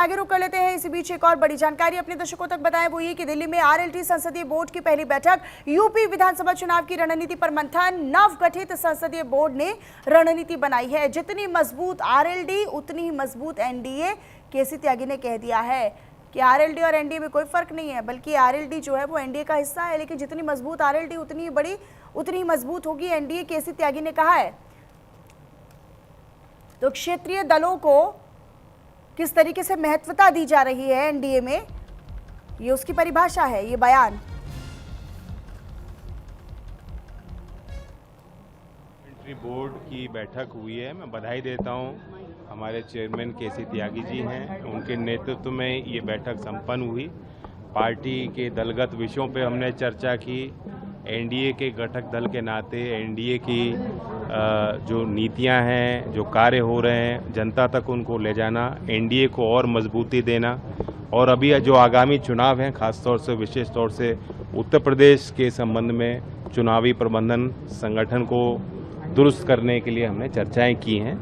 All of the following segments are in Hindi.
आगे रुक कर लेते हैं। इसी बीच एक और बड़ी जानकारी अपने दर्शकों तक बताएं, वो ये कि दिल्ली में आरएलडी संसदीय बोर्ड की पहली बैठक, यूपी विधानसभा चुनाव की रणनीति पर मंथन। नवगठित संसदीय बोर्ड ने रणनीति बनाई है। जितनी मजबूत आरएलडी उतनी ही मजबूत एनडीए। केसी त्यागी ने कह दिया है कि आरएलडी और एनडीए में कोई फर्क नहीं है, बल्कि आरएलडी जो है वो एनडीए का हिस्सा है, लेकिन जितनी मजबूत आरएलडी उतनी ही बड़ी, उतनी ही मजबूत होगी एनडीए। केसी त्यागी ने कहा है। तो क्षेत्रीय दलों को किस तरीके से महत्वता दी जा रही है एनडीए में, ये उसकी परिभाषा है, ये बयान। बोर्ड की बैठक हुई है। मैं बधाई देता हूं, हमारे चेयरमैन केसी त्यागी जी हैं, उनके नेतृत्व में ये बैठक संपन्न हुई। पार्टी के दलगत विषयों पे हमने चर्चा की। एनडीए के घटक दल के नाते एनडीए की जो नीतियां हैं, जो कार्य हो रहे हैं, जनता तक उनको ले जाना, एनडीए को और मजबूती देना, और अभी जो आगामी चुनाव हैं, खासतौर से विशेष तौर से उत्तर प्रदेश के संबंध में चुनावी प्रबंधन संगठन को दुरुस्त करने के लिए हमने चर्चाएं की हैं।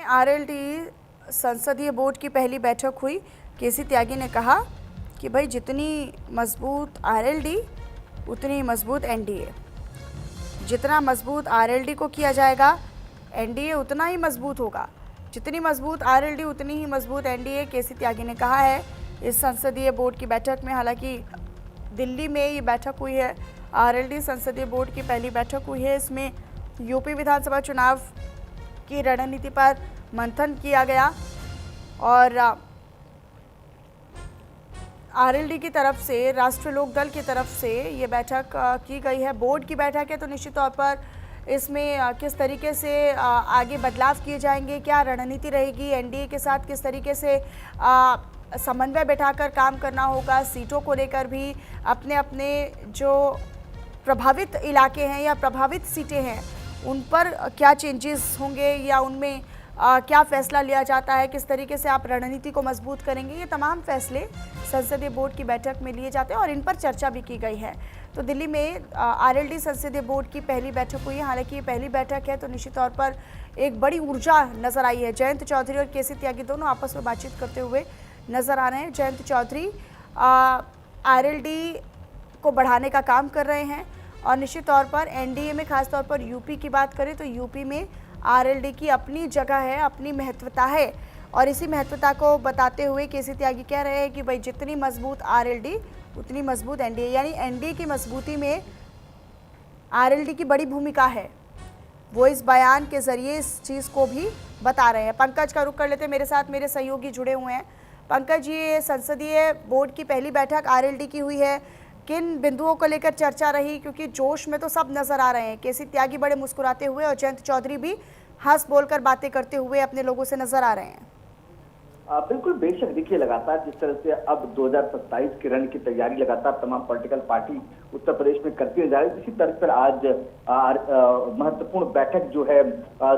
आरएलडी संसदीय बोर्ड की पहली बैठक हुई। केसी त्यागी ने कहा कि भाई जितनी मजबूत आरएलडी उतनी मजबूत एनडीए। जितना मजबूत आरएलडी को किया जाएगा, एनडीए उतना ही मजबूत होगा। जितनी मजबूत आरएलडी उतनी ही मजबूत एनडीए, केसी त्यागी ने कहा है इस संसदीय बोर्ड की बैठक में। हालांकि दिल्ली में ये बैठक हुई है, आरएलडी संसदीय बोर्ड की पहली बैठक हुई है। इसमें यूपी विधानसभा चुनाव की रणनीति पर मंथन किया गया और आरएलडी की तरफ से, राष्ट्रीय लोक दल की तरफ से ये बैठक की गई है। बोर्ड की बैठक है, तो निश्चित तौर पर इसमें किस तरीके से आगे बदलाव किए जाएंगे, क्या रणनीति रहेगी, एनडीए के साथ किस तरीके से समन्वय बैठाकर काम करना होगा, सीटों को लेकर भी अपने अपने जो प्रभावित इलाके हैं या प्रभावित सीटें हैं उन पर क्या चेंजेस होंगे या उनमें क्या फैसला लिया जाता है, किस तरीके से आप रणनीति को मजबूत करेंगे, ये तमाम फैसले संसदीय बोर्ड की बैठक में लिए जाते हैं और इन पर चर्चा भी की गई है। तो दिल्ली में आरएलडी संसदीय बोर्ड की पहली बैठक हुई है। हालांकि ये पहली बैठक है, तो निश्चित तौर पर एक बड़ी ऊर्जा नजर आई है। जयंत चौधरी और केसी त्यागी दोनों आपस में बातचीत करते हुए नजर आ रहे हैं। जयंत चौधरी आरएलडी को बढ़ाने का काम कर रहे हैं और निश्चित तौर पर एनडीए में, खासतौर पर यूपी की बात करें तो यूपी में आरएलडी की अपनी जगह है, अपनी महत्वता है, और इसी महत्वता को बताते हुए केसी त्यागी कह रहे हैं कि भाई जितनी मजबूत आरएलडी उतनी मजबूत एनडीए, यानी एनडीए की मजबूती में आरएलडी की बड़ी भूमिका है। वो इस बयान के जरिए इस चीज़ को भी बता रहे हैं। पंकज का रुख कर लेते हैं, मेरे साथ मेरे सहयोगी जुड़े हुए हैं। पंकज, ये संसदीय बोर्ड की पहली बैठक आरएलडी की हुई है, किन बिंदुओं को लेकर चर्चा रही, क्योंकि जोश में तो सब नजर आ रहे हैं। केसी त्यागी बड़े मुस्कुराते हुए और जयंत चौधरी भी हंस बोलकर बातें करते हुए अपने लोगों से नजर आ रहे हैं। बिल्कुल, बेशक देखिए, लगातार जिस तरह से अब 2027 के रण की तैयारी लगातार तमाम पॉलिटिकल पार्टी उत्तर प्रदेश में करती जा रही है, इसी तरह पर आज महत्वपूर्ण बैठक जो है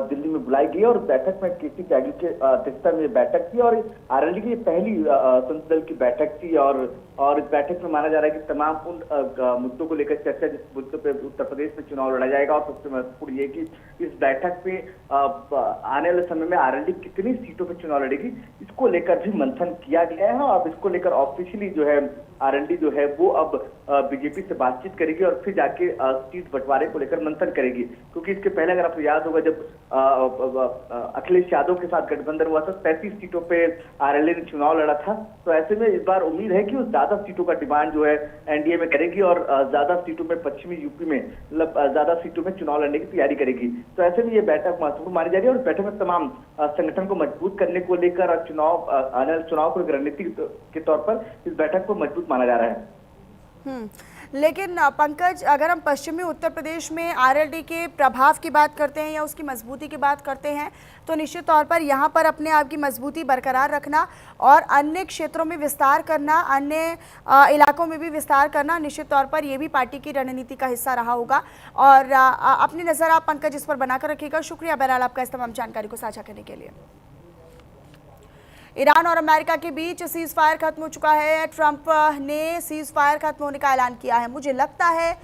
दिल्ली में बुलाई गई और बैठक में केसी त्यागी के अध्यक्षता में बैठक थी और आरएलडी की पहली संसदीय दल की बैठक थी और इस बैठक में माना जा रहा है कि तमाम उन मुद्दों को लेकर चर्चा, जिस मुद्दों पर उत्तर प्रदेश में चुनाव लड़ा जाएगा, और सबसे महत्वपूर्ण ये कि इस बैठक में आने वाले समय में आरएलडी कितनी सीटों पर चुनाव लड़ेगी, इसको लेकर भी मंथन किया गया है। अब इसको लेकर ऑफिशियली जो है आरएलडी जो है वो अब बीजेपी से बातचीत करेगी और फिर जाके सीट बंटवारे को लेकर मंथन करेगी, क्योंकि इसके पहले अगर आपको याद होगा जब अखिलेश यादव के साथ गठबंधन हुआ था, 35 सीटों पे आरएलडी ने चुनाव लड़ा था। तो ऐसे में इस बार उम्मीद है कि वो ज्यादा सीटों का डिमांड जो है एनडीए में करेगी और ज्यादा सीटों में पश्चिमी यूपी में, मतलब ज्यादा सीटों में चुनाव लड़ने की तैयारी करेगी। तो ऐसे में ये बैठक महत्वपूर्ण मानी जा रही है और बैठक में तमाम संगठन को मजबूत करने को लेकर और आने वाले चुनाव को एक रणनीति के तौर पर इस बैठक को मजबूत माना जा रहा है। लेकिन पंकज, अगर हम पश्चिमी उत्तर प्रदेश में आरएलडी के प्रभाव की बात करते हैं या उसकी मजबूती की बात करते हैं, तो निश्चित तौर पर यहाँ पर अपने आप की मजबूती बरकरार रखना और अन्य क्षेत्रों में विस्तार करना, अन्य इलाकों में भी विस्तार करना, निश्चित तौर पर ये भी पार्टी की रणनीति का हिस्सा रहा होगा। और अपनी नज़र आप पंकज इस पर बनाकर रखिएगा। शुक्रिया बहरहाल आपका इस तमाम जानकारी को साझा करने के लिए। ईरान और अमेरिका के बीच सीज फायर खत्म हो चुका है। ट्रंप ने सीज फायर खत्म होने का ऐलान किया है। मुझे लगता है